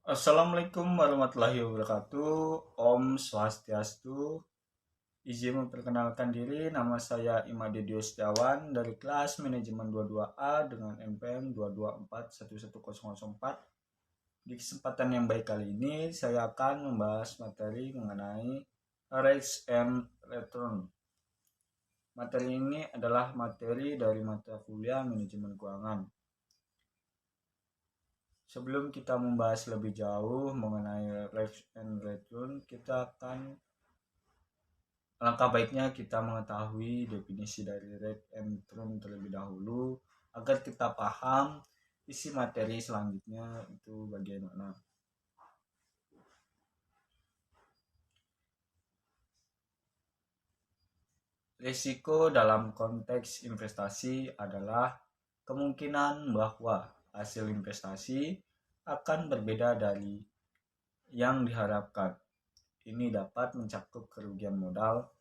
Assalamualaikum warahmatullahi wabarakatuh. Om Swastiastu. Izin memperkenalkan diri, nama saya Imade Dio Setiawan dari kelas manajemen 22A dengan NPM 2241104. Di kesempatan yang baik kali ini, saya akan membahas materi mengenai Rights and Return. Materi ini adalah materi dari mata kuliah manajemen keuangan. Sebelum kita membahas lebih jauh mengenai Rights and Return, alangkah baiknya kita mengetahui definisi dari right and return terlebih dahulu agar kita paham isi materi selanjutnya itu bagaimana. Risiko dalam konteks investasi adalah kemungkinan bahwa hasil investasi akan berbeda dari yang diharapkan. Ini dapat mencakup kerugian modal,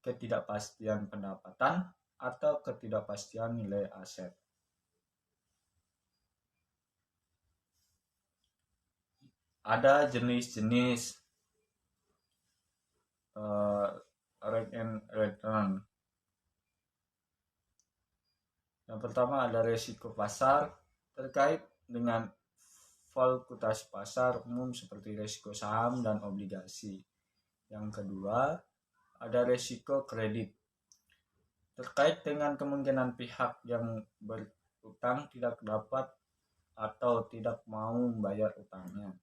ketidakpastian pendapatan, atau ketidakpastian nilai aset. Ada jenis-jenis right and return. Yang pertama ada risiko pasar terkait dengan fluktuasi pasar umum seperti risiko saham dan obligasi. Yang kedua ada risiko kredit terkait dengan kemungkinan pihak yang berutang tidak dapat atau tidak mau membayar utangnya.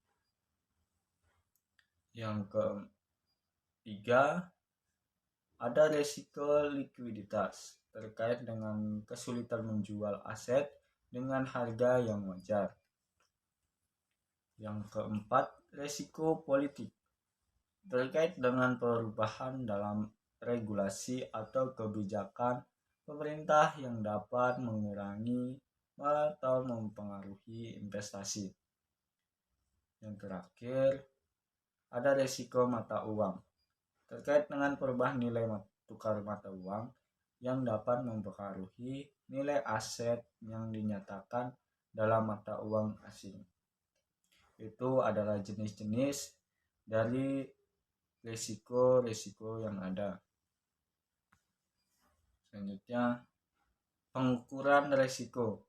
Yang ketiga ada risiko likuiditas terkait dengan kesulitan menjual aset dengan harga yang wajar. Yang keempat, risiko politik terkait dengan perubahan dalam regulasi atau kebijakan pemerintah yang dapat mengurangi atau mempengaruhi investasi. Yang terakhir, ada risiko mata uang terkait dengan perubahan nilai tukar mata uang yang dapat mempengaruhi nilai aset yang dinyatakan dalam mata uang asing. Itu adalah jenis-jenis dari risiko-risiko yang ada. Selanjutnya, pengukuran risiko.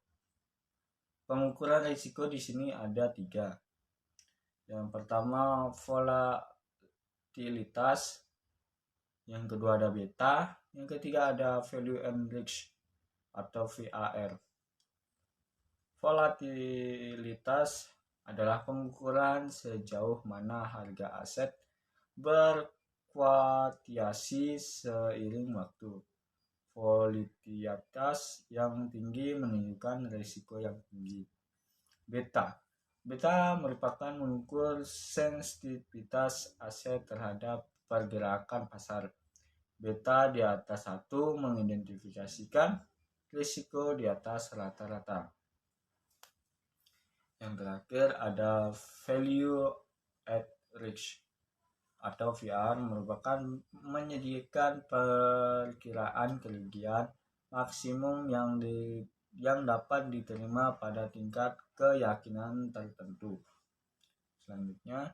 Pengukuran risiko di sini ada 3. Yang pertama volatilitas, yang kedua ada beta, yang ketiga ada value and risk atau VAR. Volatilitas adalah pengukuran sejauh mana harga aset berfluktuasi seiring waktu. Volatilitas yang tinggi menunjukkan risiko yang tinggi. Beta merupakan mengukur sensitivitas aset terhadap pergerakan pasar. Beta di atas 1 mengidentifikasikan risiko di atas rata-rata. Yang terakhir ada value at risk atau VR, merupakan menyediakan perkiraan kerugian maksimum yang dapat diterima pada tingkat keyakinan tertentu. Selanjutnya,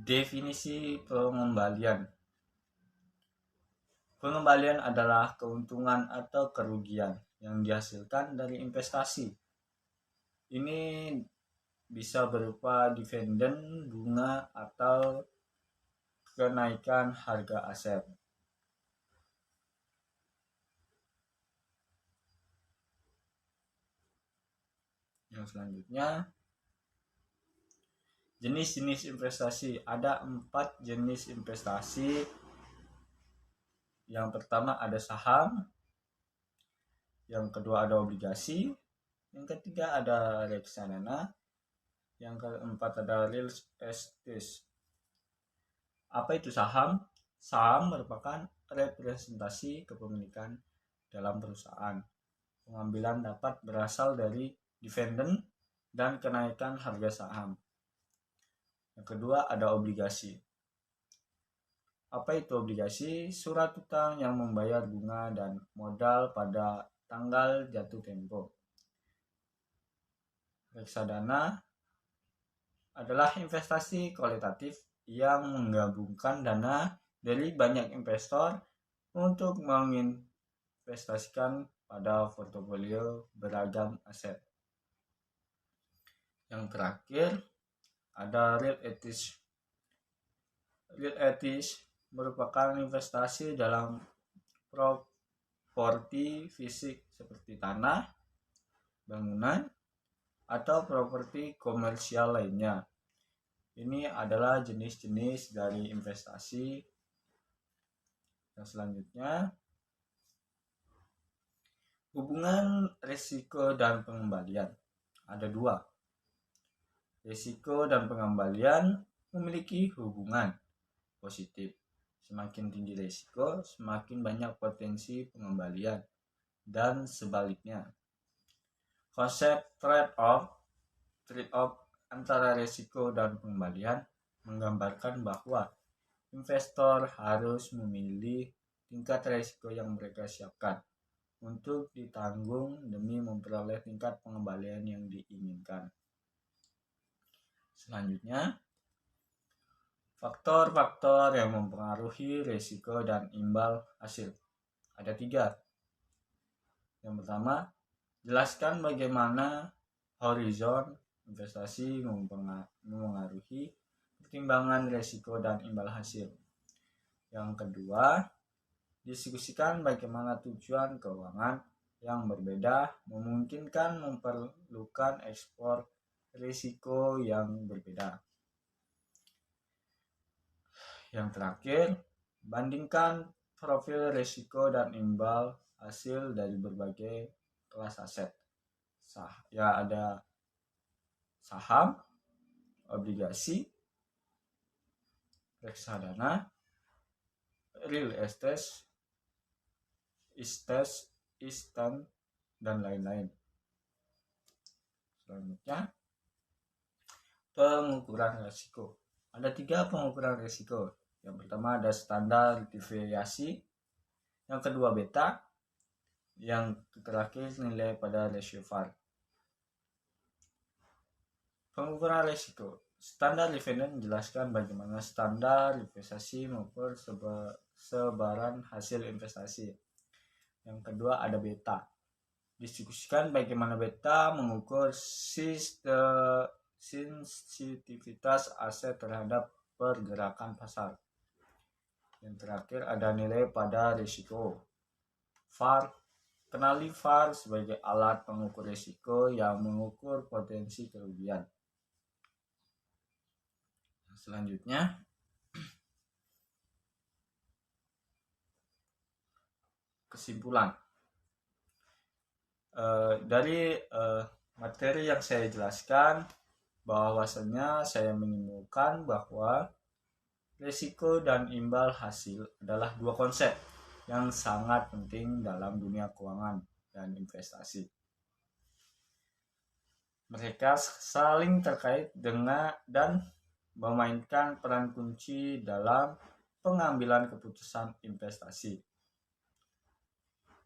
definisi pengembalian. Pengembalian adalah keuntungan atau kerugian yang dihasilkan dari investasi. Ini bisa berupa dividen, bunga, atau kenaikan harga aset. Yang selanjutnya, jenis-jenis investasi. Ada 4 jenis investasi. Yang pertama ada saham, yang kedua ada obligasi, yang ketiga ada reksadana, yang keempat ada real estate. Apa itu saham? Saham merupakan representasi kepemilikan dalam perusahaan. Pengambilan dapat berasal dari dividen dan kenaikan harga saham. Yang kedua ada obligasi. Apa itu obligasi? Surat utang yang membayar bunga dan modal pada tanggal jatuh tempo. Reksadana adalah investasi kualitatif yang menggabungkan dana dari banyak investor untuk menginvestasikan pada portofolio beragam aset. Yang terakhir ada real estate. Real estate merupakan investasi dalam properti fisik seperti tanah, bangunan, atau properti komersial lainnya. Ini adalah jenis-jenis dari investasi. Yang selanjutnya, hubungan risiko dan pengembalian. Ada dua. Risiko dan pengembalian memiliki hubungan positif. Semakin tinggi risiko, semakin banyak potensi pengembalian, dan sebaliknya. Konsep trade-off antara risiko dan pengembalian menggambarkan bahwa investor harus memilih tingkat risiko yang mereka siapkan untuk ditanggung demi memperoleh tingkat pengembalian yang diinginkan. Selanjutnya, faktor-faktor yang mempengaruhi risiko dan imbal hasil. Ada 3. Yang pertama, jelaskan bagaimana horizon investasi mempengaruhi pertimbangan risiko dan imbal hasil. Yang kedua, diskusikan bagaimana tujuan keuangan yang berbeda memungkinkan memerlukan ekspor risiko yang berbeda. Yang terakhir, bandingkan profil risiko dan imbal hasil dari berbagai kelas aset. Ada saham, obligasi, reksadana, real estate, dan lain-lain. Selanjutnya, pengukuran risiko. Ada 3 pengukuran risiko. Yang pertama ada standar deviasi, yang kedua beta, yang terakhir nilai pada ratio VAR. Pengukuran risiko. Standar deviasi menjelaskan bagaimana standar investasi mengukur sebaran hasil investasi. Yang kedua ada beta. Diskusikan bagaimana beta mengukur sensitivitas aset terhadap pergerakan pasar. Yang terakhir ada nilai pada risiko. VAR. Kenali VAR sebagai alat pengukur risiko yang mengukur potensi kerugian. Selanjutnya, kesimpulan. Dari materi yang saya jelaskan, bahwasanya saya menemukan bahwa risiko dan imbal hasil adalah 2 konsep yang sangat penting dalam dunia keuangan dan investasi. Mereka saling terkait dengan dan memainkan peran kunci dalam pengambilan keputusan investasi.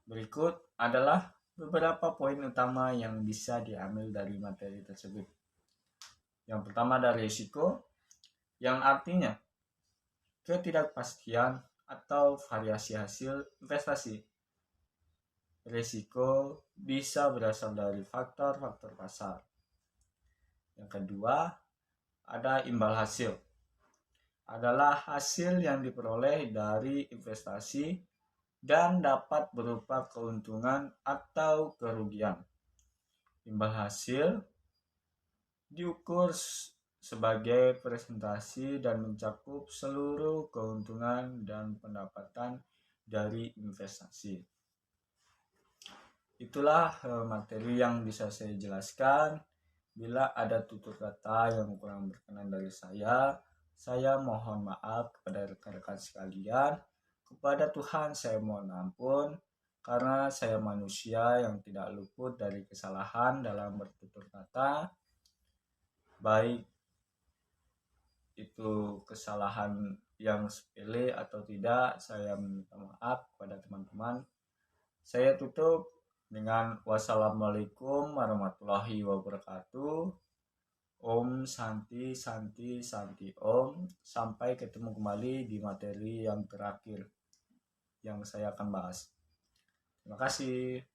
Berikut adalah beberapa poin utama yang bisa diambil dari materi tersebut. Yang pertama ada risiko, yang artinya ketidakpastian atau variasi hasil investasi. Risiko bisa berasal dari faktor-faktor pasar. Yang kedua, ada imbal hasil. Adalah hasil yang diperoleh dari investasi dan dapat berupa keuntungan atau kerugian. Imbal hasil diukur sebagai presentasi dan mencakup seluruh keuntungan dan pendapatan dari investasi. Itulah materi yang bisa saya jelaskan. Bila ada tutur kata yang kurang berkenan dari saya mohon maaf kepada rekan-rekan sekalian. Kepada Tuhan saya mohon ampun, karena saya manusia yang tidak luput dari kesalahan dalam bertutur kata, baik itu kesalahan yang sepele atau tidak. Saya minta maaf kepada teman-teman. Saya tutup. dengan wassalamualaikum warahmatullahi wabarakatuh. Om Santi Santi Santi Om. Sampai ketemu kembali di materi yang terakhir yang saya akan bahas. Terima kasih.